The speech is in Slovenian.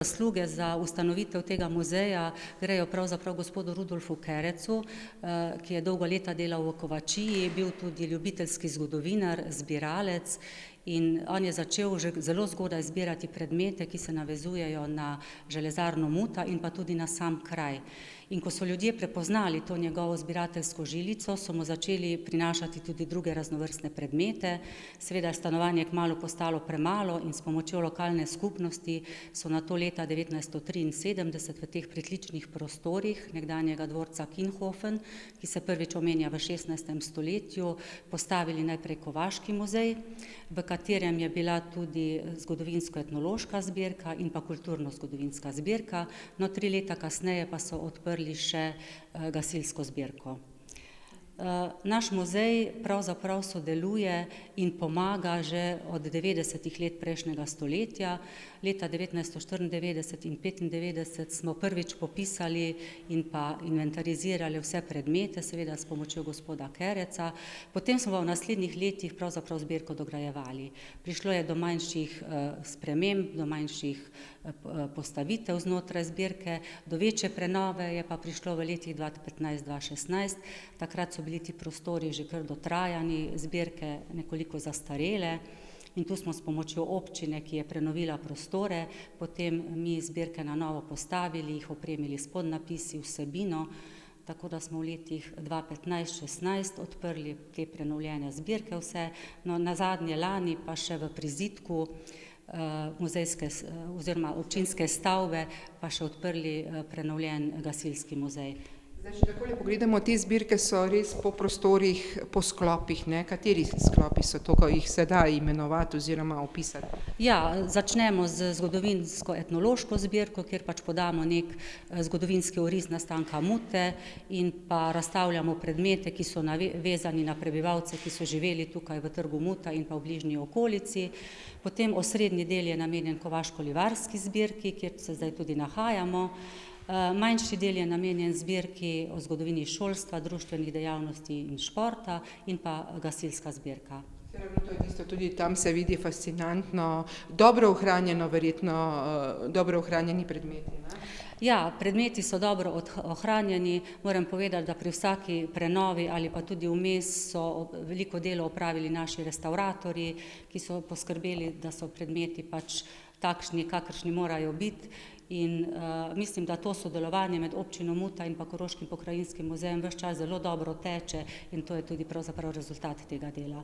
Zasluge za ustanovitev tega muzeja grejo pravzaprav gospodu Rudolfu Kerecu, ki je dolgo leta delal v Kovačiji, bil tudi ljubiteljski zgodovinar, zbiralec in on je začel že zelo zgodaj zbirati predmete, ki se navezujejo na železarno Muta in pa tudi na sam kraj. In ko so ljudje prepoznali to njegovo zbirateljsko žilico, so mu začeli prinašati tudi druge raznovrstne predmete. Seveda je stanovanje kmalu postalo premalo in s pomočjo lokalne skupnosti so nato leta 1973 v teh pritličnih prostorih nekdanjega dvorca Kinhofen, ki se prvič omenja v 16. stoletju, postavili najprej kovaški muzej, v katerem je bila tudi zgodovinsko-etnološka zbirka in pa kulturno-zgodovinska zbirka, no 3 leta kasneje pa so odprli še gasilsko zbirko. Naš muzej pravzaprav sodeluje in pomaga že od 90. let prejšnjega stoletja. Leta 1994 in 1995 smo prvič popisali in pa inventarizirali vse predmete, seveda s pomočjo gospoda Kereca. Potem smo v naslednjih letih pravzaprav zbirko dograjevali. Prišlo je do manjših sprememb, do manjših postavitev znotraj zbirke, do večje prenove je pa prišlo v letih 2015-2016. Takrat so bili ti prostori že kar dotrajani, zbirke nekoliko zastarele in tu smo s pomočjo občine, ki je prenovila prostore, potem mi zbirke na novo postavili, jih opremili s podnapisi, vsebino, tako da smo v letih 2015-2016 odprli te prenovljene zbirke vse, no nazadnje lani pa še v prizidku muzejske oziroma občinske stavbe pa še odprli prenovljen gasilski muzej. Zdaj, če takole pogledamo, te zbirke so res po prostorih, po sklopih, ne? Kateri sklopi so to, ko jih se da imenovati oziroma opisati? Ja, začnemo z zgodovinsko-etnološko zbirko, kjer pač podamo nek zgodovinski oris nastanka Mute in pa razstavljamo predmete, ki so vezani na prebivalce, ki so živeli tukaj v trgu Muta in pa v bližnji okolici. Potem osrednji del je namenjen kovaško-livarski zbirki, kjer se zdaj tudi nahajamo. Manjši del je namenjen zbirki o zgodovini šolstva, društvenih dejavnosti in športa in pa gasilska zbirka. To je tisto, tudi tam se vidi fascinantno, dobro ohranjeno, verjetno dobro ohranjeni predmeti, ne? Ja, predmeti so dobro ohranjeni, moram povedati, da pri vsaki prenovi ali pa tudi vmes so veliko delo opravili naši restavratorji, ki so poskrbeli, da so predmeti pač takšni, kakršni morajo biti. In mislim, da to sodelovanje med občino Muta in pa Koroškim pokrajinskim muzejem ves čas zelo dobro teče in to je tudi pravzaprav rezultat tega dela.